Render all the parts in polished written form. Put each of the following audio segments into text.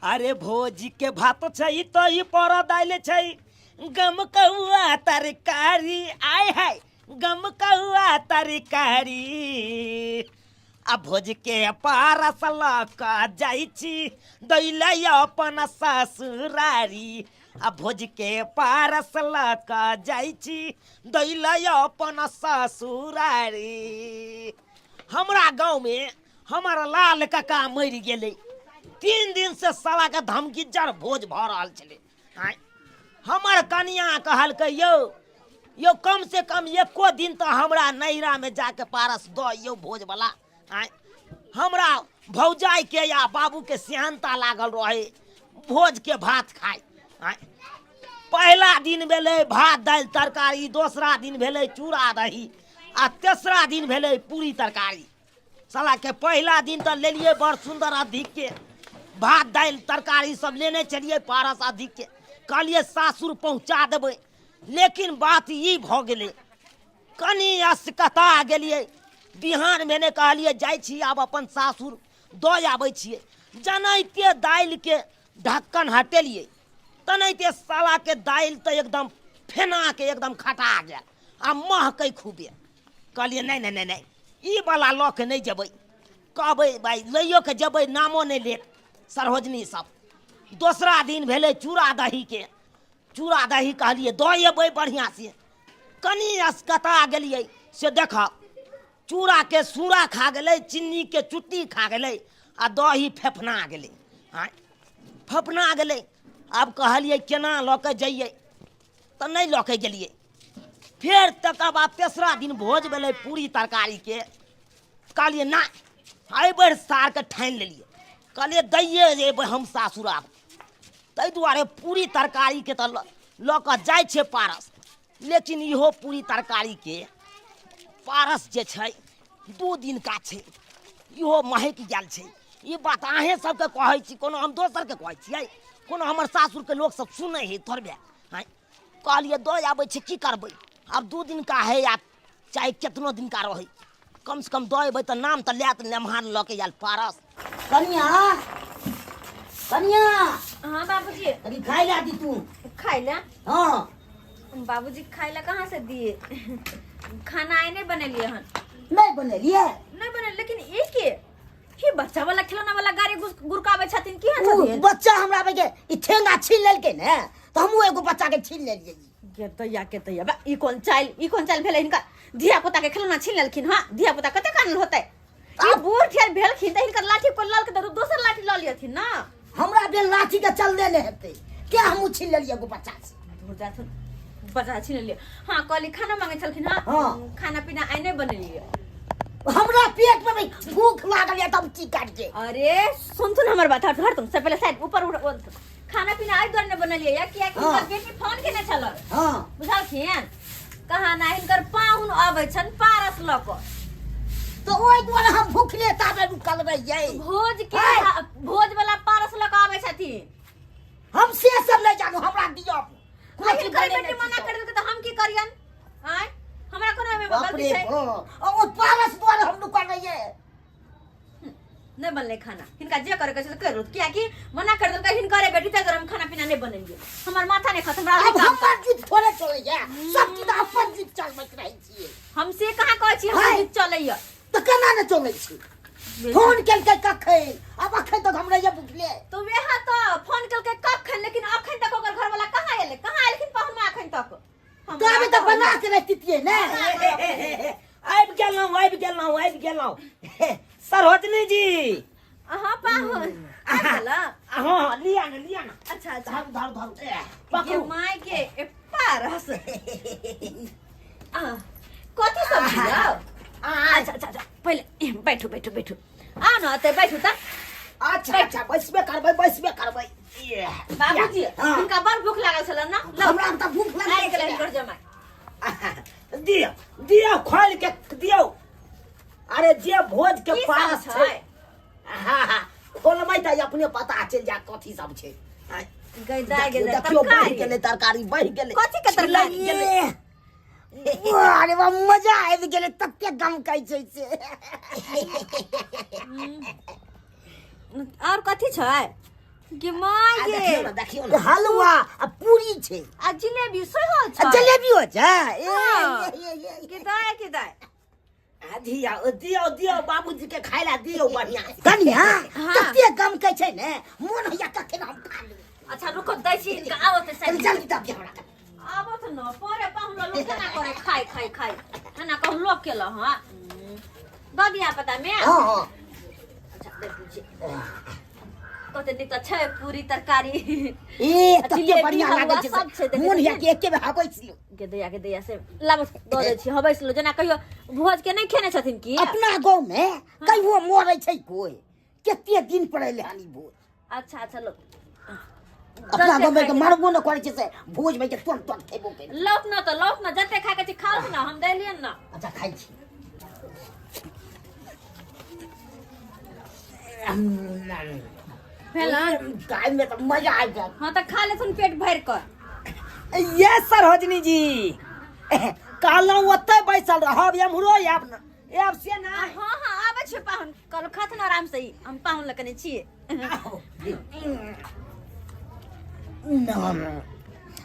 अरे भोजी के भात छै तो ई पर दाइल छै गम कहुआ तरकारी आय है गम कहुआ तरकारी आ भोज के पारस लक जाइ छी दैले अपन ससुरारी आ भोज के पारस लक जाइ छी दैले अपन ससुरारी। हमरा गाँव में हमारा लाल काका मर गेले 3 दिन से साला के धमकीचर भोज भ रहल छले। हमर कनिया कहलकै यो कम से कम एको दिन तो हमरा नैरा में जाके पारस दो यो भोज वाला। हमरा भौजाई के या बाबू के सियानता लागल रहे भोज के भात खाए। पहला दिन भेले भात दाल तरकारी, दूसरा दिन भेले चूड़ा दही आ तेसरा दिन भेले पूरी तरकारी। साला के पहला दिन तो ले लिए बड़ सुंदर अधिक के भात दाल तरकारी सब लेने चलिए पारस अधिक के कहलिए सासुर पहुंचा देवे। लेकिन बात ई भ गेले कनी असकता गेलिए। बिहान मैंने कहलिए जाय छी आब अपन सासुर दो आबै छिए। जनैते दाल के ढक्कन हटेलिए तनैते साला के दाल तो एकदम फेना के एकदम खटा गया आ महकै खूबे। कहलिए नहीं नहीं नहीं ई वाला ल के नहीं जेबै, कहबै भाई लइयो के जेबै नामो नहीं लेत सरोजनी सब। दूसरा दिन भेले चूड़ा दही के, चूड़ा दही कहलिए दो अबै बढ़िया से। कनी असकता गेलिए से देख चूड़ा के सूरा खा गेले, चीनी के चुट्टी खा गेले आ दही फेफना गेले। फेफना गेले अब कहलिए केना ल के जइए तो नहीं ल के गेलिए। फिर तकर बाद तेसरा दिन भोज भेले पूरी तरकारी के। कहलिए ना अबर सार के ठानि लेलिए, कहलिए दैए जेबै हम सासुर आब। ताहि दुआरे पूरी तरकारी के तो ल के जाइ छै पारस। लेकिन इहो पूरी तरकारी के पारस जे छै 2 दिन का छै, इहो महक गेल छै। ई बात अहें सबके कहै छी, कोनो हम दोसर के कहै छियै, कोनो हमर सासुर के लोग सब सुनै है थोड़बे। कहलिए दो आबै छै की करबै, अब 2 दिन का है या चाहे कितनो दिन का रहे कम से कम दो अबै तो नाम तो लेत नेमहान ल के आयल पारस। कनिया कनिया हाँ बाबूजी। अभी खाई ला दी तू। खाई ला? हाँ बाबूजी खाई ला कहाँ से दिए? खाना आए नहीं बनेलिए हन। नहीं बनेलिए? नहीं बने, लेकिन ये के ही बच्चा वाला खिलौना वाला गाड़ी गुरकावे छथिन की हन छथिन? बच्चा हमरा के ई ठेंगा छीन लेलके ने तो हमहू एगो बच्चा के छीन लेलिए। के तैया बा ई कौन चाइल भेले हिनका धिया पुता के खिलौना छीन लेलखिन। हां धिया पुता कते कानल होतै? ई बूढ़ ठेर भेलखिन त हिनकर लाठी को लाल के दोसर लाठी ल लियथिन ना। हमरा बेल लाठी के चल देने हेतै क्या हमहू छीन लेलिए एगो बच्चा से। दूर जाथुन बच्चा छीन लिए। हां कहली खाना मांगे छलखिन। हां खाना पीना आइ नहीं बनेलिए। हमरा पेट में भूख लागल है तब की काट के। अरे सुन हमर बात हट तुम से पहले साइड ऊपर उठ। खाना पीना आई दर ने बनलिए या किया कि इनकर बेटी फोन केने छल। हां बुझलखिन कहा ना इनकर पाहुन आबै छन पारस ल क तो ओइ दुआरे हम भूखले ताबे रुकल रहिए। भोज वाला पारस ल क आबै छथिन। हम से सब ले जानो हमरा दियो। कोई बेटी मना कर दे तो हम की करियन? आय हमरा कोनो में गलती छै? ओ पारस द्वारे हम रुकल रहिए। नहीं बनले खाना हिनका जे करे के करो क्या कि मना कर दल कहिन करे बेटी त गरम खाना पीना नहीं बनेलिए। हमर माथा नहीं खत्म रहा अब हमर जीत थोड़े चले या सब चीज अपन जीत चलबैत रहै छियै। हमसे कहां कहै छी हम जीत चलैया त केना न चलै छी? फोन केल के कखै अब अखै तक हमरा ये बुझले तो वेहा तो फोन केल के कखन, लेकिन अखन तक ओकर घर वाला कहां एले? कहां एलखिन पाहुन में अखन तक? गाबे त बना के रहतिए ने। आबि गेलौं सरोजनी जी। हां पाहुन आला। हां लिया ना। अच्छा धर ये पकड़ो। माय के पारस कथि सब दियो? अच्छा पहले बैठो आ न त बैठो त। अच्छा बसबे करबै। बाबूजी इनका बड़ भूख लागल छल ना। हमरा त भूख लाग लागल गेल कर जमाई। दियो खोल के दियो। अरे जे भोज के पास छै हां खोलबै त अपने पता चल जा कथि सब छै। गैदा गेले तरकारी बढ़ गेले। कथि के तरकारी गेले? अरे वाह मजा आबि गेले तते गम कहै छै से। और कथि छै? गे माय गे देखियो ना हलवा आ पूरी छै आ जिलेबी सेहो आ छै जलेबियो छै हाँ। ए के दाय दियो बाबूजी के खाय ला दियो बढ़िया कनिया कते गम के छै ने मोन हैया कते हम खा ली अच्छा रुको दै छी इनका आओ त चल सही जल्दी दब हमरा आबो त न परे पाहुन लोग केना करे खाई खाना कहू लोग के ल हां द दिया पता में हां हां अच्छा दे दीजिए कते निक त छै पूरी तरकारी ए कते बढ़िया लागे सब छै छै मोन हैया के एके बे हाबै छी के दैया से लाबो द दे छी हबै लो जना कहियो भोज के नहीं खेने छथिन की अपना गांव में कहियो मरै छै कोई कते दिन पर एले हानी भोज अच्छा अच्छा लो अपना गांव में मरबो न करे छै से भोज में के तुम खेबो के लौट न जते खा के छी खाओ ना हम देलियन ना अच्छा खाइ छी भेलन गाय में तो मजा आ गया हां त खा ले सुन पेट भर कर ये सरोजनी जी कहलौं ओतै बैसल रहब एम्हरो आब न आब से ना हां आबै छै पाहुन कल खाथन आराम से ही हम पाहुन लकने छिए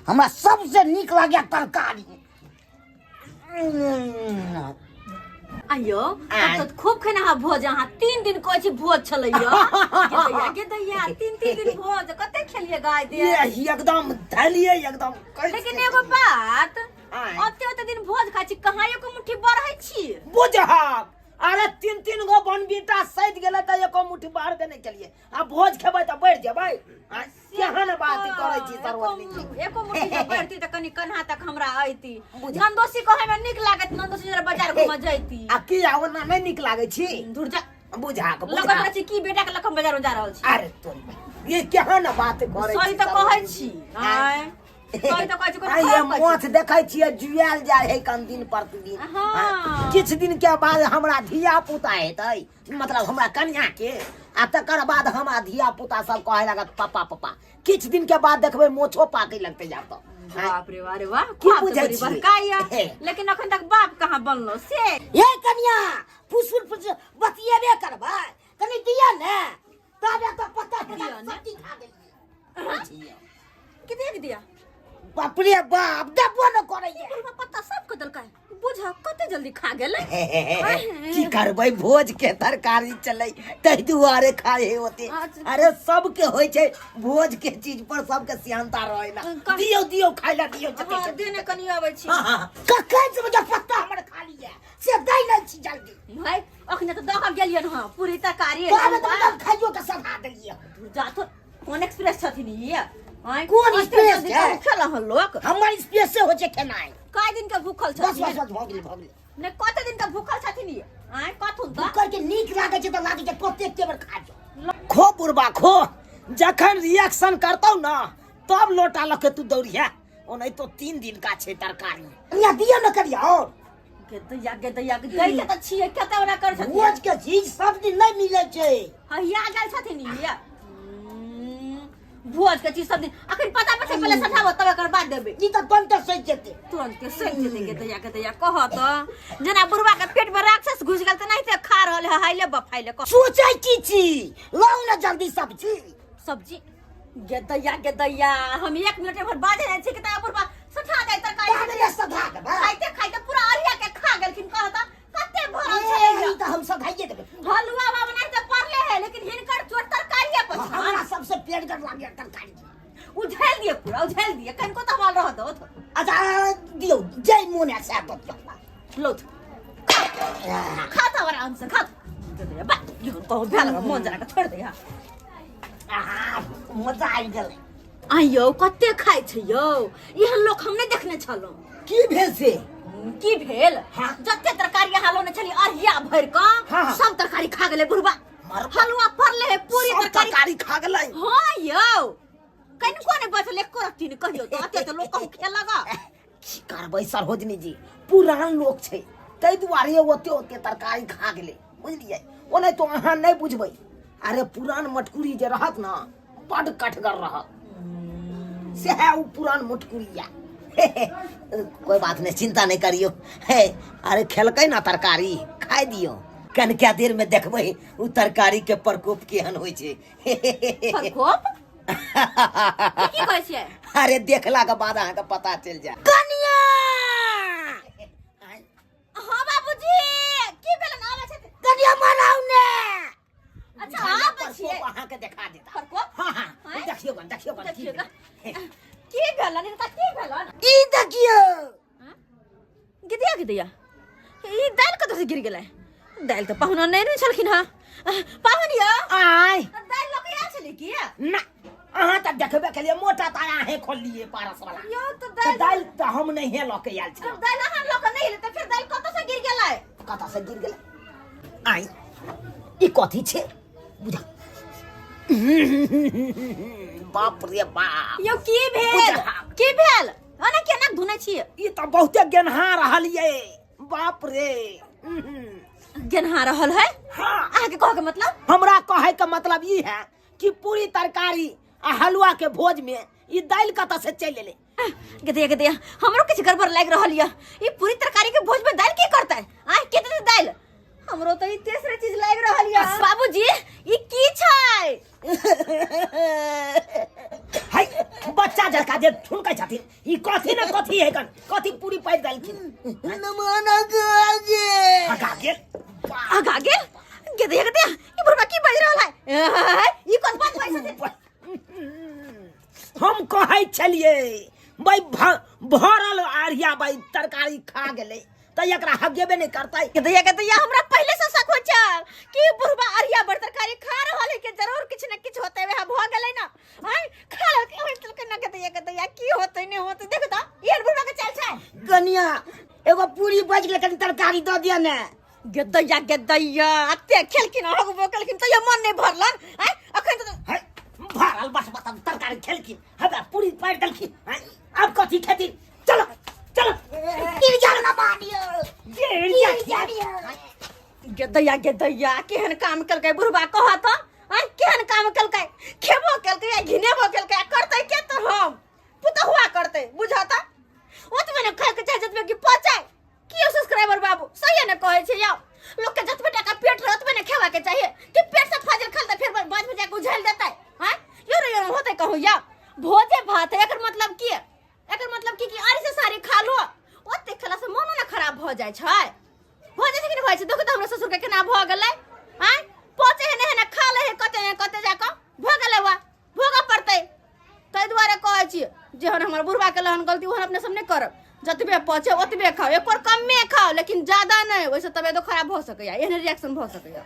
हमरा सबसे नीक लागया तरकारी आयो अब तो खूब खाना हा भोज अहाँ 3 दिन कहै छी भोज छलैया के दैया 3 दिन भोज कते खेलिए गाय दे ये एकदम धलिए एकदम लेकिन एगो बात ओते दिन भोज खाइ छी कहाँ एको मुट्ठी बढ़ै छी बुझब अरे 3 गो बनबीटा सैद गेलै त एको मुट्ठी बाहर के नहीं केलिए आ भोज खेबै त बढ़ जेबै केहन बात करै छी सरोजनी जी एको मुट्ठी जे बढ़ती त कनी कन्हा तक हमरा आइती नंदोसी कहै में निक लागत नंदोसी जरा बाजार घुम जैती आ की आवना नहीं निक लागै छी दूर जा बुझा के लगत छी की बेटा के लखम बाजार में जा रहल छी अरे तोरी ये केहन बात करै छी सही त कहै छी आय सही त कहै छी आ ये माछ देखै छियै जुआल जाय है कन दिन प्रतिदिन किछ दिन के बाद हमरा धिया पुता हेतै मतलब हमरा कन्या के आ तकर बाद हमरा धिया पुता सब कहे लागत पापा पापा किछ दिन के बाद देखबै मोछो पाके लगते जात बाप रे वाह रे वाह की बाप बुझै तो छी? बड़काया लेकिन अखन तक बाप कहाँ बनलो से ए कनिया फुसफुस बतिएबे करबै कनी दिया ने तबे तो पता दिया ने? सब्जी खा गेलिए किते दिया बाप रे बाप देबो न करैए पूरा पत्ता सब के दलकै बुझ कते जल्दी खा गेलै की करबै भोज के तरकारी चलै तै दुआरे खाए होते अरे सबके होय छै भोज के चीज पर सबके सियानता रहै ना दियो खाइ ला दियो हां देने कनी आबै छी हां कखै से मुझे पत्ता हमर खा लिया से दै नै छी जल्दी भाई अखने तो दह गेलियन हां पूरी तरकारी तबे तो खाइयो के सधा देलिए जा तो कौन एक्सप्रेस छथिन ये आय कोन एक्सप्रेस है? खेला हन लोग हमर स्पेस से हो छै खेनाइ काय दिन के भूखल बस छथिन बस बस भऽ गेलै ने कते दिन के भूखल छथिन ये आय कथुन त कर के नीक लागे छै त लागे छै प्रत्येक के बेर खा जो खो बुरबा खो जखन रिएक्शन करतौ ना तब लोटा लके तू दौड़िया ओनै तो 3 दिन का छै तरकारी कनिया दिया न करिया और के दैया गई के त छिए कते ओना कर छथिन भोज के चीज सब दिन नै मिलै छै हइया गेल छथिन ये भोज के चीज सब दिन अखन पता पे पहले सठाबो तब एकर बाद देबे ई त बनते सज जेते तुरंत के सही जेते के दैया कह त जना बुढ़वा के पेट में राक्षस घुस गेल त नहीं ते खा रहल है हाइले बफाइले कह सोचै की छी लाउ न जल्दी सब्जी के दैया हम 1 मिनट भर बाजे नहीं छी के ता बुढ़वा सठा दे तरकारी ताबे सधा देबे खाइते पूरा अरिया के खा गेलखिन कहता कते भरल ए छै ई त हम सधाइए देबे हलवा बाबा नहीं तो पड़ले है लेकिन हिनकर चोट तरकारिए पर हमरा सबसे पेट गड़ लागे तरकारी उझेल दिए पूरा उझेल दिए कन को तो हमार रह दो अच्छा दियो जय मोन ऐसा तो लो खाता आराम से खा बा यो तो भेल मन जरा के छोड़ दे मजा आइ गेलै आइयो कते खाइ छै यौ एहन लोक हम नहीं देखने छलो की भेल से की भेल हाँ। जते तरकारी हालो ने छली अरिया भर का हाँ। सब तरकारी खा गेले बुढ़वा हलवा पड़ले है पूरी सब तरकारी तरकारी खा गेलै हां यौ कनको ने बचल एको रत्ती ने कहियो तो अते तो लोग खेलगा की करबै सरोजनी जी पुरान लोग छै तै दुआरे ओते तरकारी खा गेलै बुझलियै ओनै तो अहाँ नहीं बुझबै अरे पुरान मटकुरी जे रहत ना बड कठगर रहत से है उ पुरान मटकुरिया कोई बात नहीं चिंता नहीं करियो हे अरे खेलकै ना तरकारी खाइ दियो कनका देर में देखबै उ तरकारी के प्रकोप केहन होय छै प्रकोप की कहै छियै अरे देखला के बाद अहाँ के पता चल जाए। कनिया हां बाबूजी की भेलन आबै छै कनिया मनाउ ने। अच्छा आबै छियै अहाँ के देखा देता। परको हां हां देखियो गन देखियो की भेलन इनका की भेलन ई देखियो गिदिया गिदिया ई दाल कतऽ से गिर गेलै दाल तऽ पाहुना नहीं छलखिन हां पाहुनिया आय दाल लोक आयल छलै की ना अहाँ तक देखबे के लिए मोटा ताया है खोल लिए पारस वाला। यो तो तो दाल तो हम नहीं है लके आयल छी। दाल अहाँ लोक नहीं ले तऽ फिर दाल कतऽ से गिर गेलै कतऽ से गिर गेलै आय ई कथी छै बुझा बाप रे बाप यो की भेल ओना केना धुनै छियै ई तो बहुते गेनहा रहल ये बाप रे गेनहा रहल है हाँ अहाँ के कह के मतलब हमरा कहे के मतलब ई है कि पूरी तरकारी आ हलवा के भोज में ई दाल कतऽ से चल एले। गदिया हमरो किछ गड़बड़ लाग रहल या ई पूरी तरकारी के भोज में दाल की करतै आय केते दाल हमरो तो ई तीसरे चीज लाग रहल या बाबूजी ई की छै हाय बच्चा जका जे ठुनकै छथिन ई कथी न कथी है कन कथी पूरी पाइ दालखिन नमना गागे आगा गेल गदिया ई बुढ़वा की बाज रहल है ई कोन बात बाज छथिन हम कहै छलिए भाई भरल आरिया भाई तरकारी खा गेलै त एकरा हगेबे नहीं करतै। गदिया हमरा पहले से शक हो चल कि बुढ़वा अरिया बड़ तरकारी खा रहल है के जरूर किछ न किछ होतै वह भ गेलै ना आय खा ल के होतल के न गदिया की होतै नहीं होतै देख त ये बुढ़वा के चल छै कनिया एगो पूरी बच गेलै कनी तरकारी दऽ दिया ने। गदिया अते खेलकिन हगबो बोकलकिन त ये मन नहीं भरलन आय अखन त हाय भरल बस बता तरकारी खेलखिन हमरा पूरी पाइ देलखिन हाय अब कथी खेथिन चलो चलो ई जान ना मानियो गदिया केहन काम कलकै बुढ़वा कह त आय केहन काम कलकै खेबो कलकै घिनेबो कलकै करतै के त हम पुतहुआ करतै बुझाता ओतबे ने खाए के चाहे जतबे कि पचाए कियो सब्सक्राइबर बाबू सही ने कहै छै यौ लोग के जतबे टाका पेट रह ओतबे ने खेवा के चाहिए कि पेट से फाजिल खलता फिर बाद में जाके उझल देतै हैं यो होतै कहू या भोजे भात है एकर मतलब की आरी से सारी खा लो ओते खेला से मोनो ना खराब भ जाय छै भ जाय छै कि भाई छै देखो त हमरा ससुर के केना भ गेलै हैं पचे है ने खा ले है कते जाके भ गेलै वा भोगा पड़तै तै दुआरे कहै छी जेहन हमर बुढ़वा के लहन गलती ओहन अपने सब नहीं करब जतबे पचे ओतबे खाओ एक और कमे खाओ लेकिन ज्यादा नहीं वैसे तबियत खराब हो सकैया एहन रिएक्शन भ सकैया।